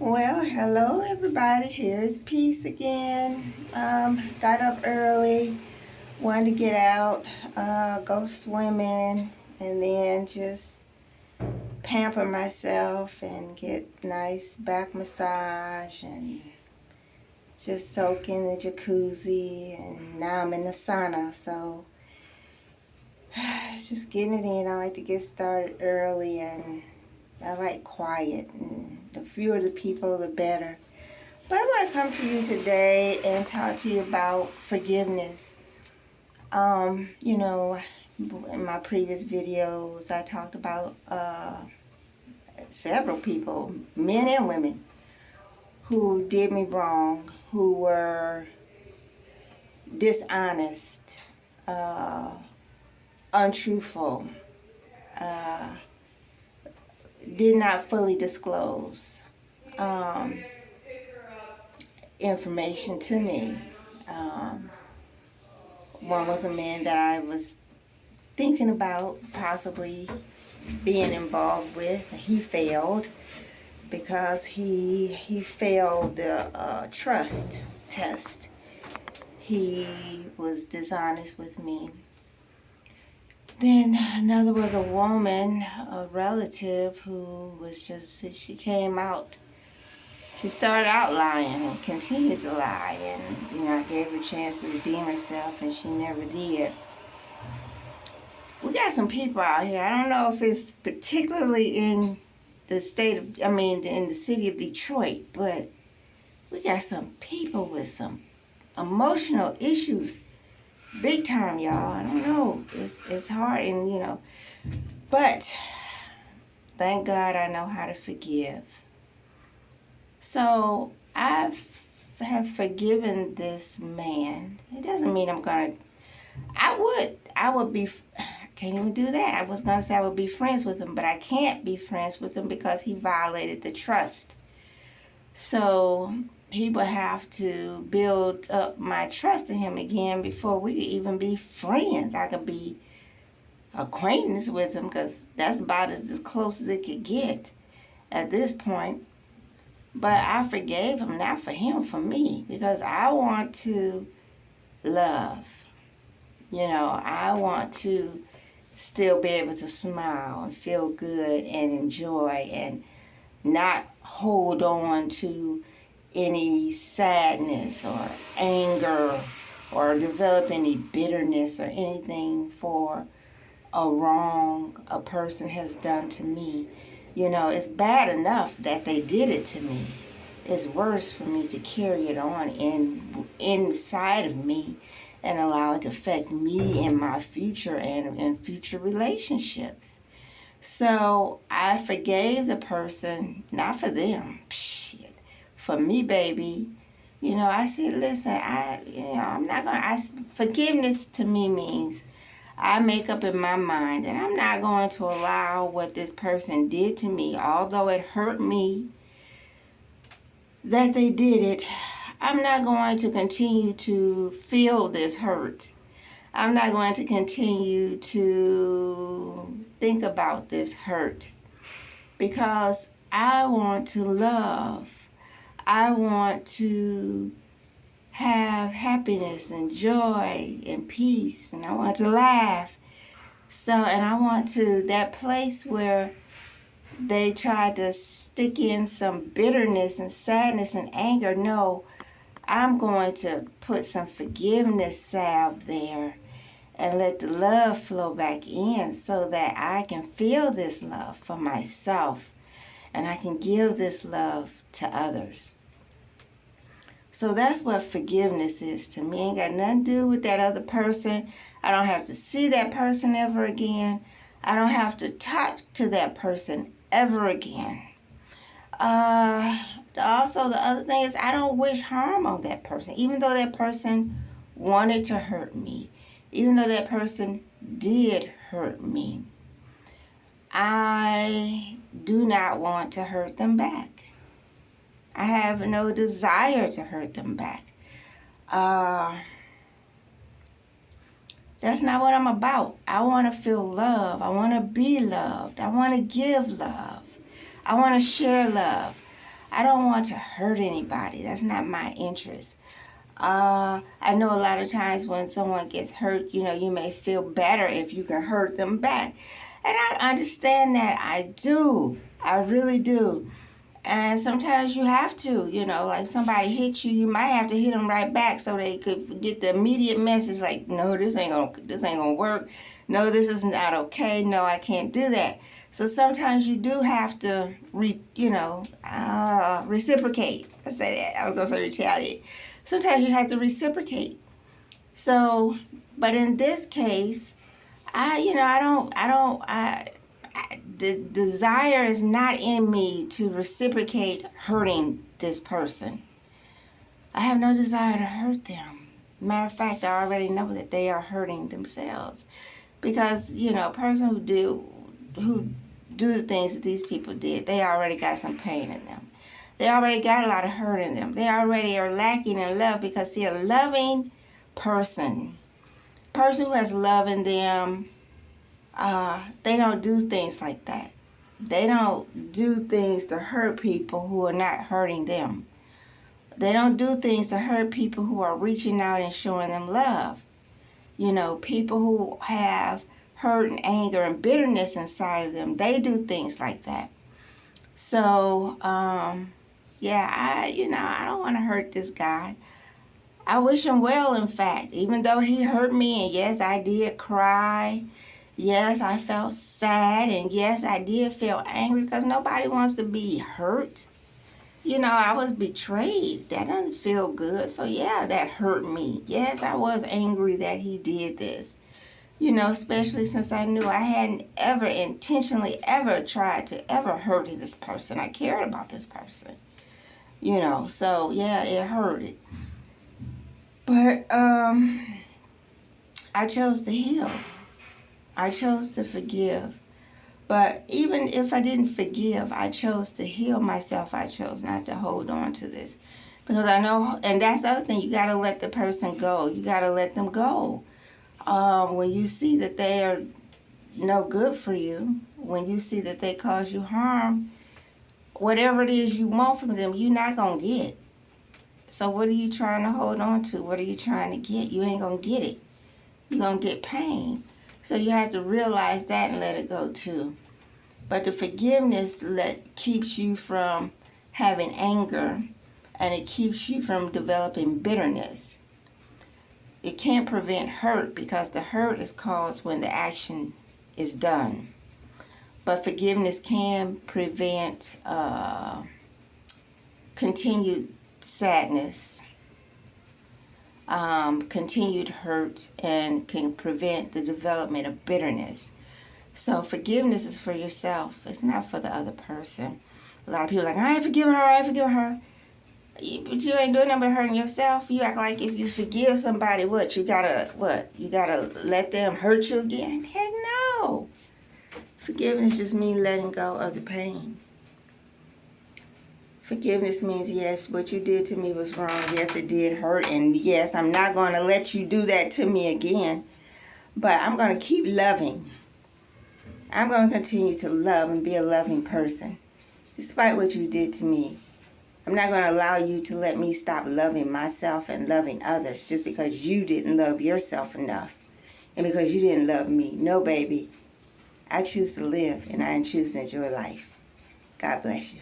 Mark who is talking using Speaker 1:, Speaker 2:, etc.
Speaker 1: Well, hello everybody. Here's Peace again. Got up early, wanted to get out, go swimming, and then just pamper myself and get nice back massage and just soak in the jacuzzi. And now I'm in the sauna, so just getting it in. I like to get started early, and I like quiet, and the fewer the people, the better. But I want to come to you today and talk to you about forgiveness. You know, in my previous videos, I talked about several people, men and women, who did me wrong, who were dishonest, uh, untruthful, uh, did not fully disclose um, information to me. Um, One was a man that I was thinking about possibly being involved with. He failed because he failed the trust test. He was dishonest with me. Then another was a woman, a relative, who was just, she came out. She started out lying and continued to lie. And, I gave her a chance to redeem herself, and she never did. We got some people out here. I don't know if it's particularly in the in the city of Detroit, but we got some people with some emotional issues, big time, y'all. I don't know. It's hard, and but thank God I know how to forgive. So have forgiven this man. It doesn't mean I'm gonna. I would be. Can't even do that. I was gonna say I would be friends with him, but I can't be friends with him because he violated the trust. So he would have to build up my trust in him again before we could even be friends. I could be acquaintance with him because that's about as close as it could get at this point. But I forgave him, not for him, for me, because I want to love. I want to still be able to smile and feel good and enjoy and not hold on to any sadness or anger or develop any bitterness or anything for a wrong a person has done to me. It's bad enough that they did it to me. It's worse for me to carry it on inside of me and allow it to affect me in my future and in future relationships. So I forgave the person, not for them. Shit. For me, baby. I said, listen, I'm not gonna. Forgiveness to me means I make up in my mind that I'm not going to allow what this person did to me, although it hurt me that they did it. I'm not going to continue to feel this hurt. I'm not going to continue to think about this hurt because I want to love. I want to have happiness and joy and peace, and I want to laugh. And I want to, that place where they tried to stick in some bitterness and sadness and anger, no, I'm going to put some forgiveness salve there and let the love flow back in so that I can feel this love for myself and I can give this love to others. So that's what forgiveness is to me. Ain't got nothing to do with that other person. I don't have to see that person ever again. I don't have to talk to that person ever again. Also, the other thing is I don't wish harm on that person, even though that person wanted to hurt me, even though that person did hurt me. I do not want to hurt them back. I have no desire to hurt them back. That's not what I'm about. I want to feel love. I want to be loved. I want to give love. I want to share love. I don't want to hurt anybody. That's not my interest. I know a lot of times when someone gets hurt, you may feel better if you can hurt them back. And I understand that. I do. I really do. And sometimes you have to, like somebody hits you, you might have to hit them right back so they could get the immediate message like, no, this ain't gonna work. No, this is not okay. No, I can't do that. So sometimes you do have to, reciprocate. I said that. I was gonna say retaliate. Sometimes you have to reciprocate. So, but in this case, the desire is not in me to reciprocate hurting this person. I have no desire to hurt them. Matter of fact, I already know that they are hurting themselves. Because, a person who do the things that these people did, they already got some pain in them. They already got a lot of hurt in them. They already are lacking in love because, see, a loving person who has love in them, they don't do things like that. They don't do things to hurt people who are not hurting them. They don't do things to hurt people who are reaching out and showing them love. People who have hurt and anger and bitterness inside of them, they do things like that. So, I don't want to hurt this guy. I wish him well, in fact, even though he hurt me, and yes, I did cry. Yes, I felt sad, and yes, I did feel angry because nobody wants to be hurt. I was betrayed. That doesn't feel good. So, yeah, that hurt me. Yes, I was angry that he did this. Especially since I knew I hadn't ever intentionally ever tried to ever hurt this person. I cared about this person. So, yeah, it hurted. But, I chose to heal. I chose to forgive. But even if I didn't forgive, I chose to heal myself. I chose not to hold on to this. Because I know, and that's the other thing, you got to let the person go. You got to let them go. When you see that they are no good for you, when you see that they cause you harm, whatever it is you want from them, you're not going to get. So what are you trying to hold on to? What are you trying to get? You ain't going to get it. You're going to get pain. So you have to realize that and let it go too. But the forgiveness keeps you from having anger, and it keeps you from developing bitterness. It can't prevent hurt because the hurt is caused when the action is done. But forgiveness can prevent continued sadness, continued hurt, and can prevent the development of bitterness. So forgiveness is for yourself. It's not for the other person. A lot of people are like, I ain't forgiving her. But you ain't doing nothing but hurting yourself. You act like if you forgive somebody, you gotta let them hurt you again? Heck no. Forgiveness just means letting go of the pain. Forgiveness means, yes, what you did to me was wrong. Yes, it did hurt. And yes, I'm not going to let you do that to me again. But I'm going to keep loving. I'm going to continue to love and be a loving person, despite what you did to me. I'm not going to allow you to let me stop loving myself and loving others just because you didn't love yourself enough and because you didn't love me. No, baby. I choose to live and I choose to enjoy life. God bless you.